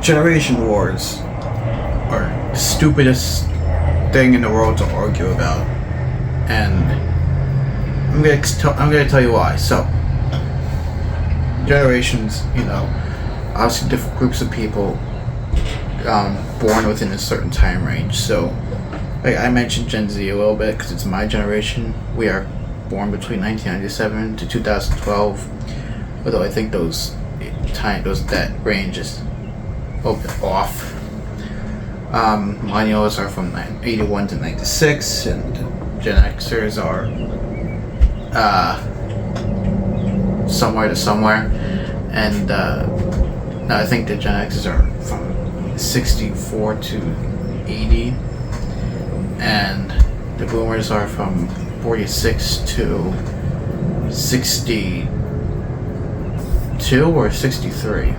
Generation wars are the stupidest thing in the world to argue about, and I'm gonna tell you why. So, generations, obviously different groups of people, born within a certain time range. So, like I mentioned Gen Z a little bit because it's my generation. We are born between 1997 to 2012, although I think that range is a little bit off. Millennials are from 81 to 96, and Gen Xers are somewhere to somewhere, and no, I think the Gen Xers are from 64 to 80, and the Boomers are from 46 to 62 or 63.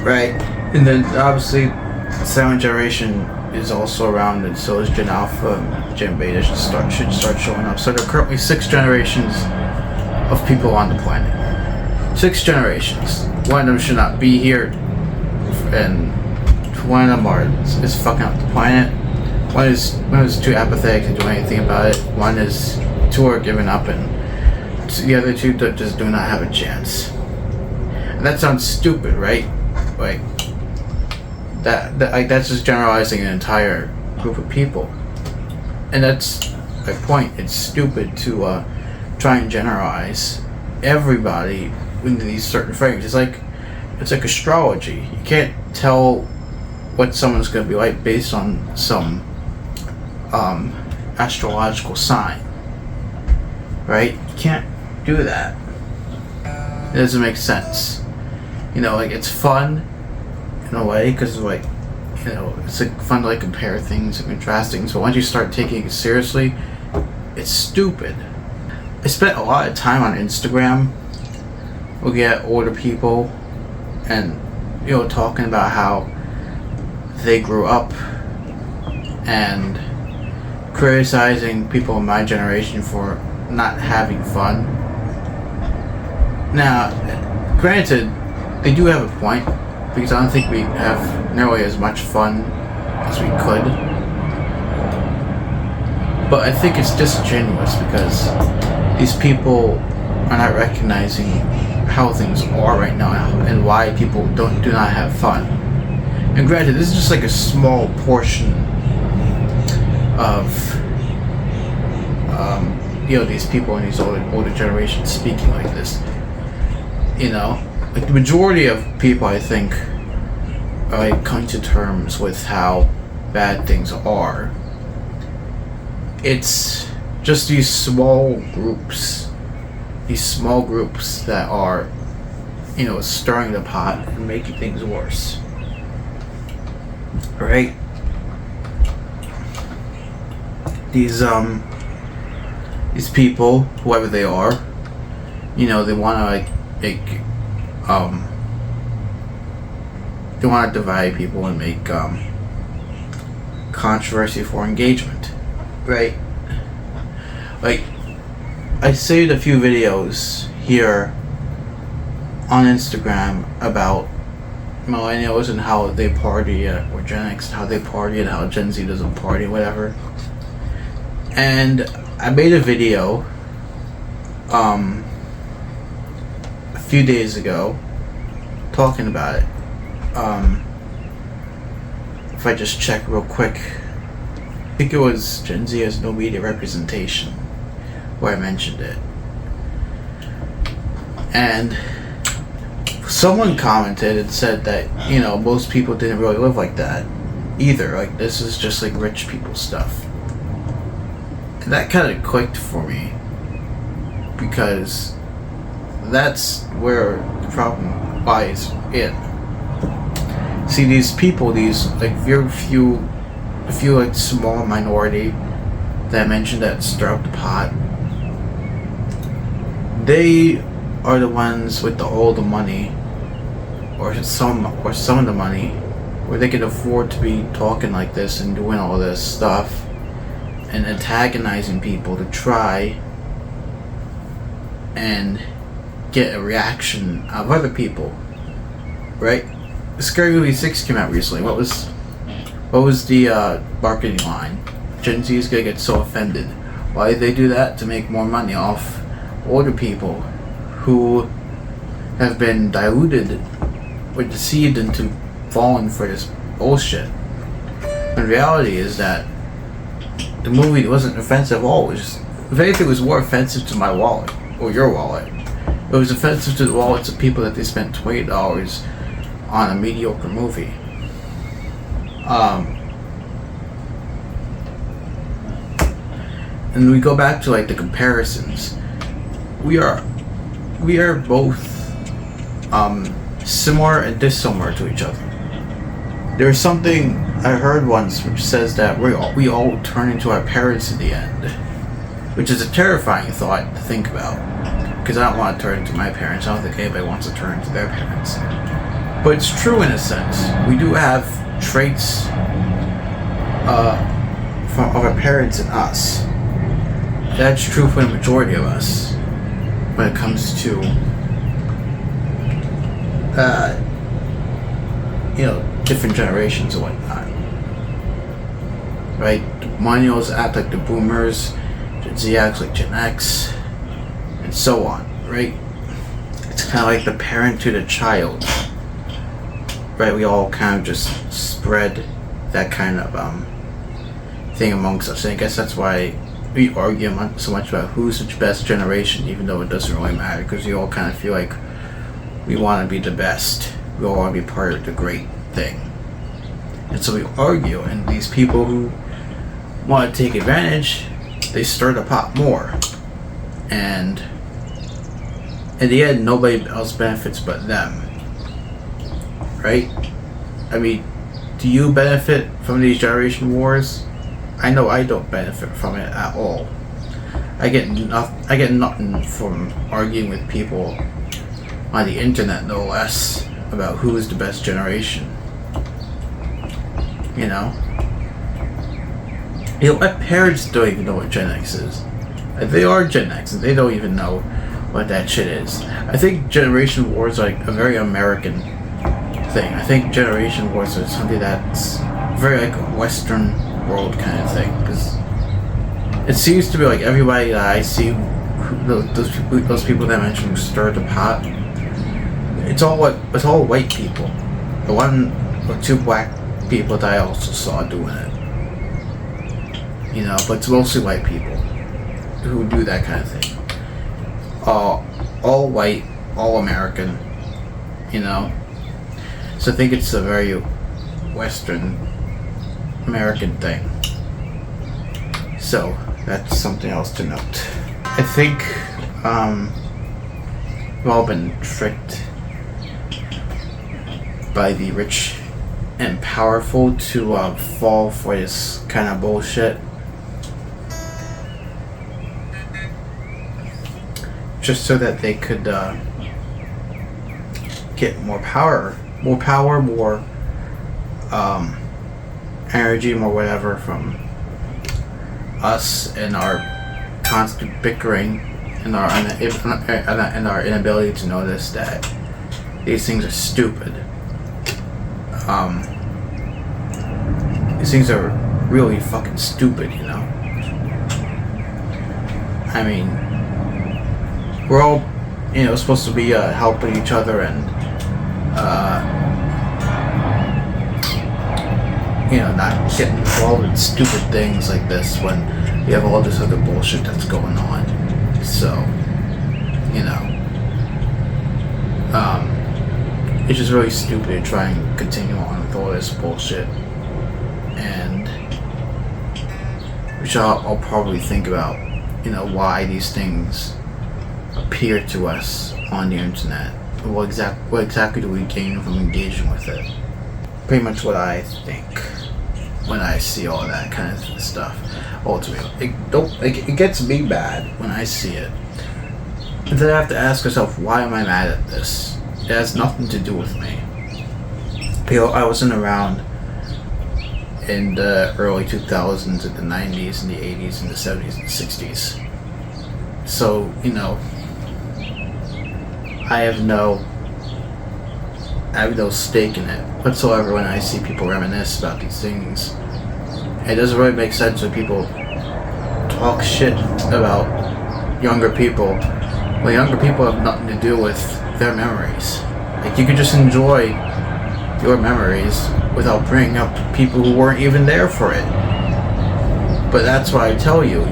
Right, and then obviously Silent Generation is also around, and so is Gen Alpha and Gen Beta should start showing up. So there are currently 6 generations of people on the planet. 6 generations. One of them should not be here, and one of them is fucking up the planet. One is too apathetic to do anything about it. One is 2 are giving up, and the other 2 just do not have a chance. And that sounds stupid, right? Like that's just generalizing an entire group of people, and that's my point. It's stupid to try and generalize everybody into these certain frames. It's like astrology. You can't tell what someone's going to be like based on some astrological sign, right? You can't do that. It doesn't make sense. It's fun in a way because, it's fun to compare things and contrast things. But once you start taking it seriously, it's stupid. I spent a lot of time on Instagram looking at older people and talking about how they grew up and criticizing people in my generation for not having fun. Now, granted, they do have a point, because I don't think we have nearly as much fun as we could. But I think it's disingenuous because these people are not recognizing how things are right now and why people do not have fun. And granted, this is just a small portion of these people in these older generations speaking like this. The majority of people, I think, are coming to terms with how bad things are. It's just these small groups that are, stirring the pot and making things worse. Right? These people, whoever they are, they want to they want to divide people and make controversy for engagement, right? I saved a few videos here on Instagram about millennials and how they party, or Gen X, how they party, and how Gen Z doesn't party, whatever. And I made a video a few days ago talking about it. If I just check real quick, I think it was Gen Z has no media representation where I mentioned it. And someone commented and said that, most people didn't really live like that either. This is just rich people stuff. And that kind of clicked for me, because that's where the problem lies in. See, these people, very few small minority that I mentioned that stir up the pot, they are the ones with all the money, or some of the money, where they can afford to be talking like this and doing all this stuff and antagonizing people to try and get a reaction of other people, right? Scary Movie 6 came out recently. What was the marketing line? Gen Z is gonna get so offended. Why did they do that? To make more money off older people who have been diluted or deceived into falling for this bullshit. The reality is that the movie wasn't offensive at all. It was just, if anything, it was more offensive to my wallet or your wallet. It was offensive to the wallets of people that they spent $20 on a mediocre movie. And we go back to like the comparisons. We are both similar and dissimilar to each other. There's something I heard once which says that we all turn into our parents in the end, which is a terrifying thought to think about, because I don't want to turn into my parents. I don't think anybody wants to turn into their parents. But it's true in a sense. We do have traits of our parents in us. That's true for the majority of us when it comes to different generations and whatnot. Right? The millennials act like the boomers, Gen Z acts like Gen X, and so on, right? It's kind of like the parent to the child. Right? We all kind of just spread that kind of thing amongst us. And I guess that's why we argue so much about who's the best generation, even though it doesn't really matter, because we all kind of feel like we want to be the best. We all want to be part of the great thing. And so we argue, and these people who want to take advantage, they stir the pot more. And in the end, nobody else benefits but them. Right? I mean, do you benefit from these generation wars? I know I don't benefit from it at all. I get nothing from arguing with people on the internet, no less, about who is the best generation. You know, my parents don't even know what Gen X is. They are Gen X, and they don't even know what that shit is. I think generation wars are like a very American thing. I think generation wars are something that's very like a Western world kind of thing, because it seems to be like everybody that I see, those people that I mentioned who stirred the pot, it's all white people. The one or two black people that I also saw doing it, but it's mostly white people who do that kind of thing. All white, all American, so I think it's a very Western American thing. So that's something else to note. I think we've all been tricked by the rich and powerful to fall for this kind of bullshit, just so that they could get more power, more energy, more whatever from us and our constant bickering and our inability to notice that these things are stupid. These things are really fucking stupid, I mean, we're all, supposed to be helping each other and, not getting involved in stupid things like this when we have all this other bullshit that's going on. So, it's just really stupid to try and continue on with all this bullshit. And which I'll probably think about, why these things appear to us on the internet. What exactly do we gain from engaging with it? Pretty much what I think when I see all that kind of stuff. Ultimately, it gets me bad when I see it. And then I have to ask myself, why am I mad at this? It has nothing to do with me. I wasn't around in the early 2000s, and the 90s, and the 80s, and the 70s, and the 60s. So, I have no stake in it whatsoever when I see people reminisce about these things. It doesn't really make sense when people talk shit about younger people when younger people have nothing to do with their memories. Like, you could just enjoy your memories without bringing up people who weren't even there for it. But that's why I tell you,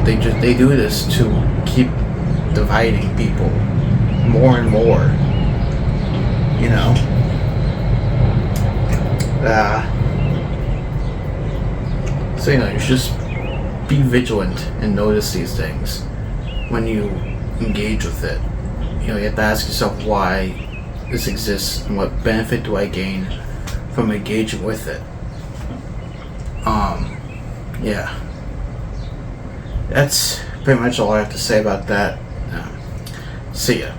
they do this to keep dividing people more and more. So you should just be vigilant and notice these things when you engage with it. You have to ask yourself why this exists and what benefit do I gain from engaging with it. Yeah. That's pretty much all I have to say about that. See ya.